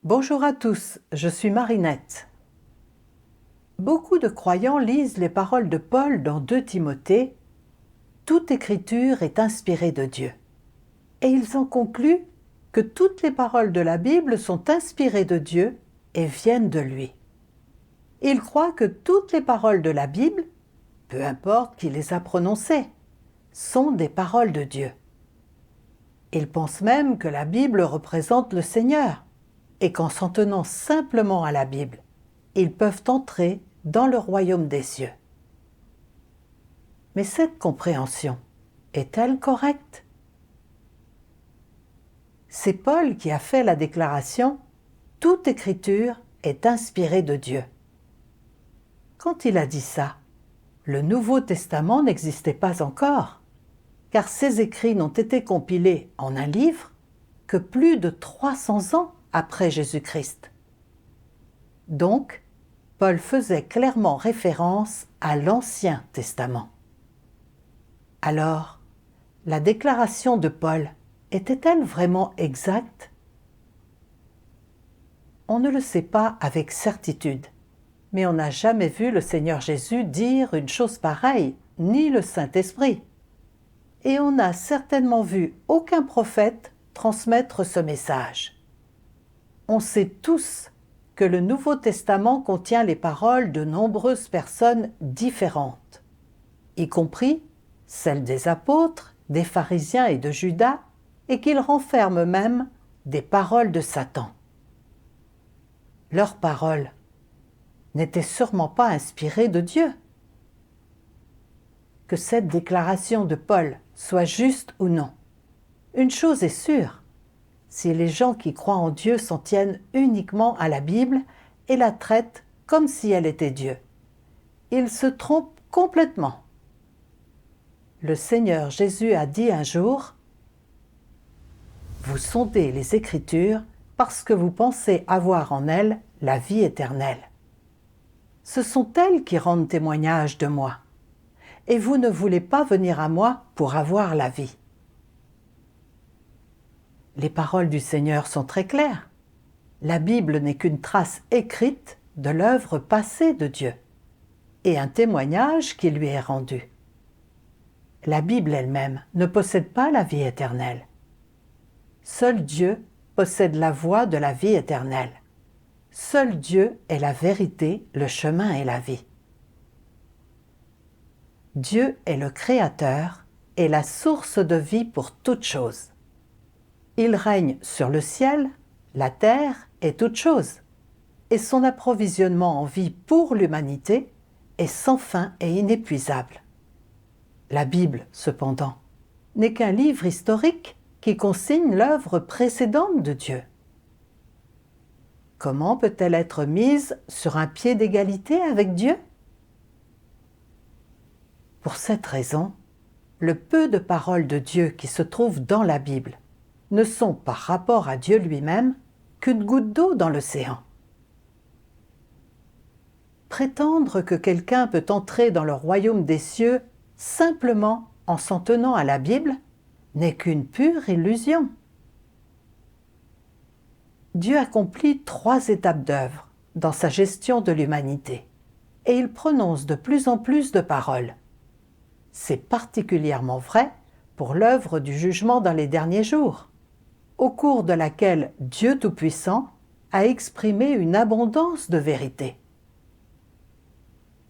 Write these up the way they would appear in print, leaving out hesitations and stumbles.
Bonjour à tous, je suis Marinette. Beaucoup de croyants lisent les paroles de Paul dans 2 Timothée. Toute écriture est inspirée de Dieu. Et ils en concluent que toutes les paroles de la Bible sont inspirées de Dieu et viennent de lui. Ils croient que toutes les paroles de la Bible, peu importe qui les a prononcées, sont des paroles de Dieu. Ils pensent même que la Bible représente le Seigneur et qu'en s'en tenant simplement à la Bible, ils peuvent entrer dans le royaume des cieux. Mais cette compréhension est-elle correcte? C'est Paul qui a fait la déclaration « Toute écriture est inspirée de Dieu ». Quand il a dit ça, le Nouveau Testament n'existait pas encore, car ces écrits n'ont été compilés en un livre que plus de 300 ans après Jésus-Christ. Donc, Paul faisait clairement référence à l'Ancien Testament. Alors, la déclaration de Paul était-elle vraiment exacte? On ne le sait pas avec certitude, mais on n'a jamais vu le Seigneur Jésus dire une chose pareille, ni le Saint-Esprit. Et on n'a certainement vu aucun prophète transmettre ce message. On sait tous que le Nouveau Testament contient les paroles de nombreuses personnes différentes, y compris celles des apôtres, des pharisiens et de Judas, et qu'il renferme même des paroles de Satan. Leurs paroles n'étaient sûrement pas inspirées de Dieu. Que cette déclaration de Paul soit juste ou non, une chose est sûre, si les gens qui croient en Dieu s'en tiennent uniquement à la Bible et la traitent comme si elle était Dieu, ils se trompent complètement. Le Seigneur Jésus a dit un jour « Vous sondez les Écritures parce que vous pensez avoir en elles la vie éternelle. Ce sont elles qui rendent témoignage de moi, et vous ne voulez pas venir à moi pour avoir la vie. » Les paroles du Seigneur sont très claires. La Bible n'est qu'une trace écrite de l'œuvre passée de Dieu et un témoignage qui lui est rendu. La Bible elle-même ne possède pas la vie éternelle. Seul Dieu possède la voie de la vie éternelle. Seul Dieu est la vérité, le chemin et la vie. Dieu est le Créateur et la source de vie pour toutes choses. Il règne sur le ciel, la terre et toutes choses, et son approvisionnement en vie pour l'humanité est sans fin et inépuisable. La Bible, cependant, n'est qu'un livre historique qui consigne l'œuvre précédente de Dieu. Comment peut-elle être mise sur un pied d'égalité avec Dieu? Pour cette raison, le peu de paroles de Dieu qui se trouvent dans la Bible ne sont par rapport à Dieu lui-même qu'une goutte d'eau dans l'océan. Prétendre que quelqu'un peut entrer dans le royaume des cieux simplement en s'en tenant à la Bible n'est qu'une pure illusion. Dieu accomplit 3 étapes d'œuvre dans sa gestion de l'humanité, et il prononce de plus en plus de paroles. C'est particulièrement vrai pour l'œuvre du jugement dans les derniers jours, au cours de laquelle Dieu Tout-Puissant a exprimé une abondance de vérité.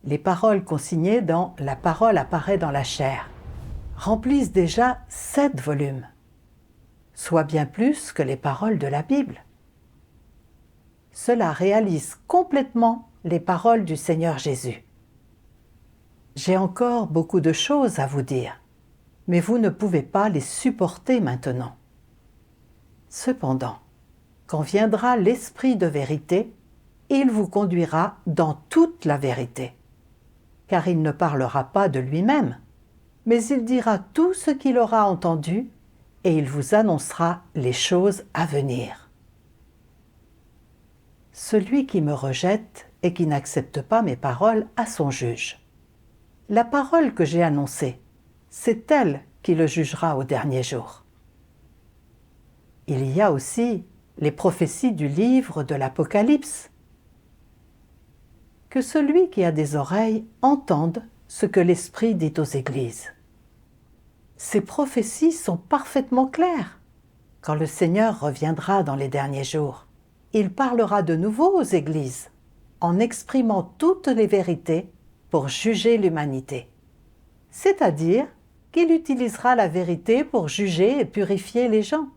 Les paroles consignées dans « La parole apparaît dans la chair » remplissent déjà 7 volumes, soit bien plus que les paroles de la Bible. Cela réalise complètement les paroles du Seigneur Jésus. J'ai encore beaucoup de choses à vous dire, mais vous ne pouvez pas les supporter maintenant. Cependant, quand viendra l'Esprit de vérité, il vous conduira dans toute la vérité, car il ne parlera pas de lui-même, mais il dira tout ce qu'il aura entendu et il vous annoncera les choses à venir. Celui qui me rejette et qui n'accepte pas mes paroles a son juge. La parole que j'ai annoncée, c'est elle qui le jugera au dernier jour. Il y a aussi les prophéties du livre de l'Apocalypse. Que celui qui a des oreilles entende ce que l'Esprit dit aux églises. Ces prophéties sont parfaitement claires. Quand le Seigneur reviendra dans les derniers jours, il parlera de nouveau aux églises, en exprimant toutes les vérités pour juger l'humanité. C'est-à-dire qu'il utilisera la vérité pour juger et purifier les gens,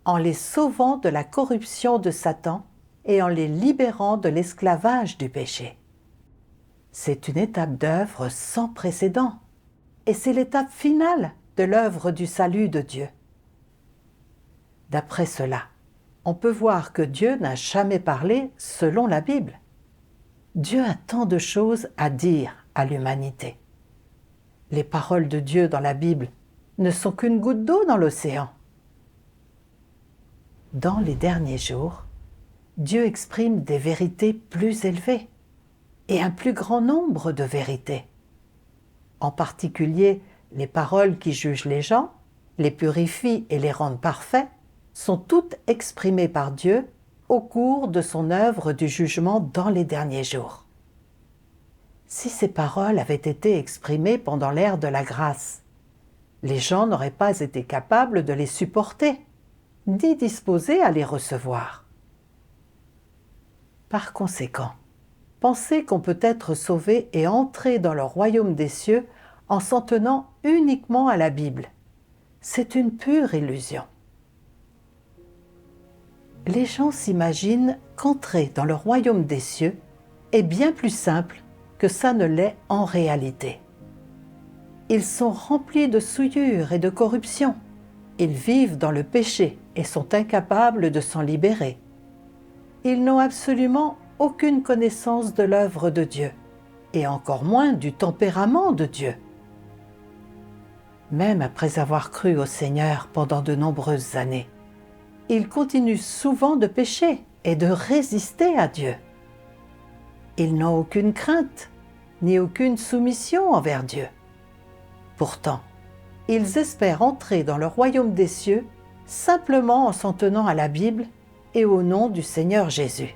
en les sauvant de la corruption de Satan et en les libérant de l'esclavage du péché. C'est une étape d'œuvre sans précédent, et c'est l'étape finale de l'œuvre du salut de Dieu. D'après cela, on peut voir que Dieu n'a jamais parlé selon la Bible. Dieu a tant de choses à dire à l'humanité. Les paroles de Dieu dans la Bible ne sont qu'une goutte d'eau dans l'océan. Dans les derniers jours, Dieu exprime des vérités plus élevées et un plus grand nombre de vérités. En particulier, les paroles qui jugent les gens, les purifient et les rendent parfaits, sont toutes exprimées par Dieu au cours de son œuvre du jugement dans les derniers jours. Si ces paroles avaient été exprimées pendant l'ère de la grâce, les gens n'auraient pas été capables de les supporter, ni disposés à les recevoir. Par conséquent, penser qu'on peut être sauvé et entrer dans le royaume des cieux en s'en tenant uniquement à la Bible, c'est une pure illusion. Les gens s'imaginent qu'entrer dans le royaume des cieux est bien plus simple que ça ne l'est en réalité. Ils sont remplis de souillure et de corruption. Ils vivent dans le péché et sont incapables de s'en libérer. Ils n'ont absolument aucune connaissance de l'œuvre de Dieu, et encore moins du tempérament de Dieu. Même après avoir cru au Seigneur pendant de nombreuses années, ils continuent souvent de pécher et de résister à Dieu. Ils n'ont aucune crainte, ni aucune soumission envers Dieu. Pourtant, ils espèrent entrer dans le royaume des cieux simplement en s'en tenant à la Bible et au nom du Seigneur Jésus.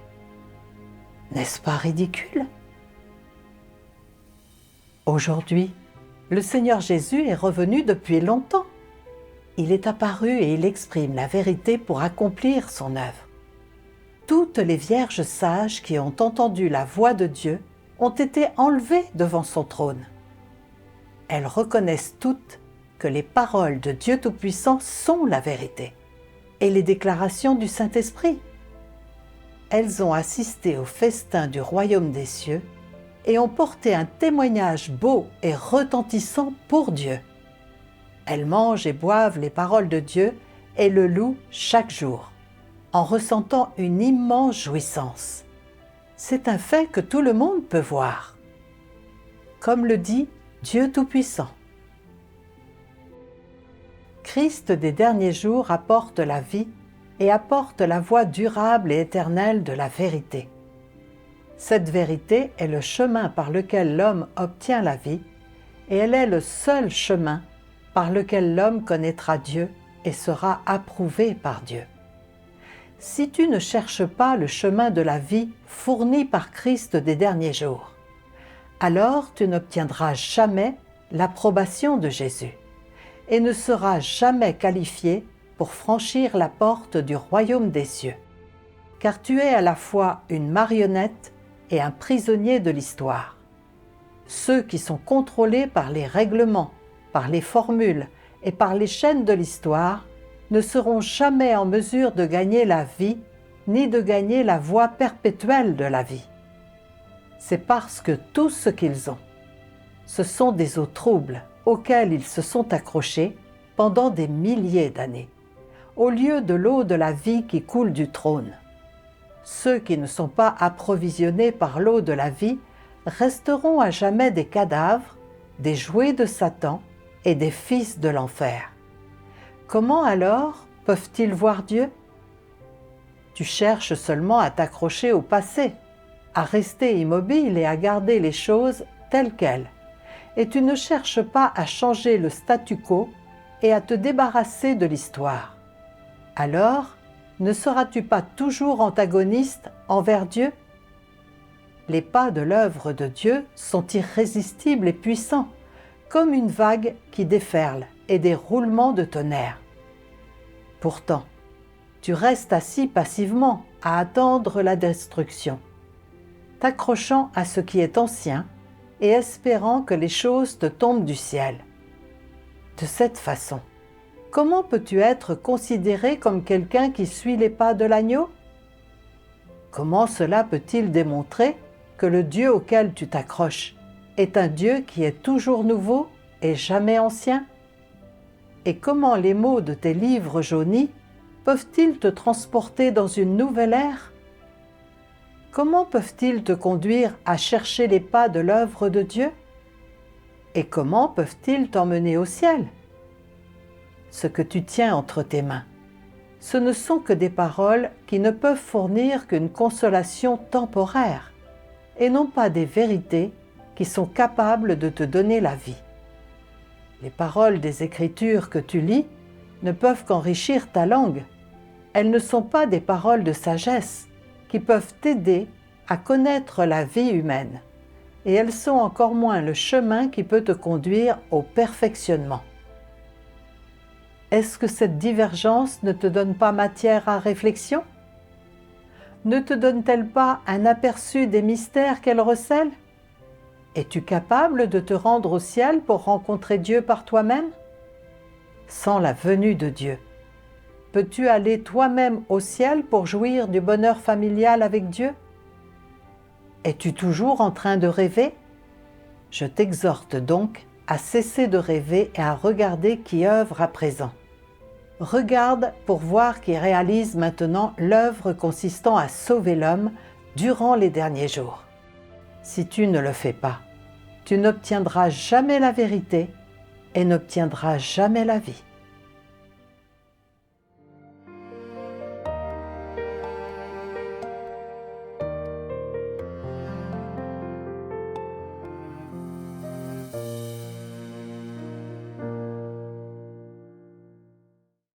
N'est-ce pas ridicule? Aujourd'hui, le Seigneur Jésus est revenu depuis longtemps. Il est apparu et il exprime la vérité pour accomplir son œuvre. Toutes les vierges sages qui ont entendu la voix de Dieu ont été enlevées devant son trône. Elles reconnaissent toutes que les paroles de Dieu Tout-Puissant sont la vérité et les déclarations du Saint-Esprit. Elles ont assisté au festin du royaume des cieux et ont porté un témoignage beau et retentissant pour Dieu. Elles mangent et boivent les paroles de Dieu et le louent chaque jour, en ressentant une immense jouissance. C'est un fait que tout le monde peut voir. Comme le dit Dieu Tout-Puissant. Christ des derniers jours apporte la vie et apporte la voie durable et éternelle de la vérité. Cette vérité est le chemin par lequel l'homme obtient la vie, et elle est le seul chemin par lequel l'homme connaîtra Dieu et sera approuvé par Dieu. Si tu ne cherches pas le chemin de la vie fourni par Christ des derniers jours, alors tu n'obtiendras jamais l'approbation de Jésus et ne seras jamais qualifié pour franchir la porte du royaume des cieux, car tu es à la fois une marionnette et un prisonnier de l'histoire. Ceux qui sont contrôlés par les règlements, par les formules et par les chaînes de l'histoire ne seront jamais en mesure de gagner la vie ni de gagner la voie perpétuelle de la vie. C'est parce que tout ce qu'ils ont, ce sont des eaux troubles auxquelles ils se sont accrochés pendant des milliers d'années, au lieu de l'eau de la vie qui coule du trône. Ceux qui ne sont pas approvisionnés par l'eau de la vie resteront à jamais des cadavres, des jouets de Satan et des fils de l'enfer. Comment alors peuvent-ils voir Dieu? Tu cherches seulement à t'accrocher au passé, à rester immobile et à garder les choses telles quelles, et tu ne cherches pas à changer le statu quo et à te débarrasser de l'histoire. Alors, ne seras-tu pas toujours antagoniste envers Dieu? Les pas de l'œuvre de Dieu sont irrésistibles et puissants, comme une vague qui déferle et des roulements de tonnerre. Pourtant, tu restes assis passivement à attendre la destruction, t'accrochant à ce qui est ancien et espérant que les choses te tombent du ciel. De cette façon, comment peux-tu être considéré comme quelqu'un qui suit les pas de l'agneau? Comment cela peut-il démontrer que le Dieu auquel tu t'accroches est un Dieu qui est toujours nouveau et jamais ancien? Et comment les mots de tes livres jaunis peuvent-ils te transporter dans une nouvelle ère? Comment peuvent-ils te conduire à chercher les pas de l'œuvre de Dieu? Et comment peuvent-ils t'emmener au ciel? Ce que tu tiens entre tes mains, ce ne sont que des paroles qui ne peuvent fournir qu'une consolation temporaire, et non pas des vérités qui sont capables de te donner la vie. Les paroles des Écritures que tu lis ne peuvent qu'enrichir ta langue. Elles ne sont pas des paroles de sagesse qui peuvent t'aider à connaître la vie humaine, et elles sont encore moins le chemin qui peut te conduire au perfectionnement. Est-ce que cette divergence ne te donne pas matière à réflexion? Ne te donne-t-elle pas un aperçu des mystères qu'elle recèle? Es-tu capable de te rendre au ciel pour rencontrer Dieu par toi-même? Sans la venue de Dieu, peux-tu aller toi-même au ciel pour jouir du bonheur familial avec Dieu? Es-tu toujours en train de rêver? Je t'exhorte donc à cesser de rêver et à regarder qui œuvre à présent. Regarde pour voir qui réalise maintenant l'œuvre consistant à sauver l'homme durant les derniers jours. Si tu ne le fais pas, tu n'obtiendras jamais la vérité et n'obtiendras jamais la vie.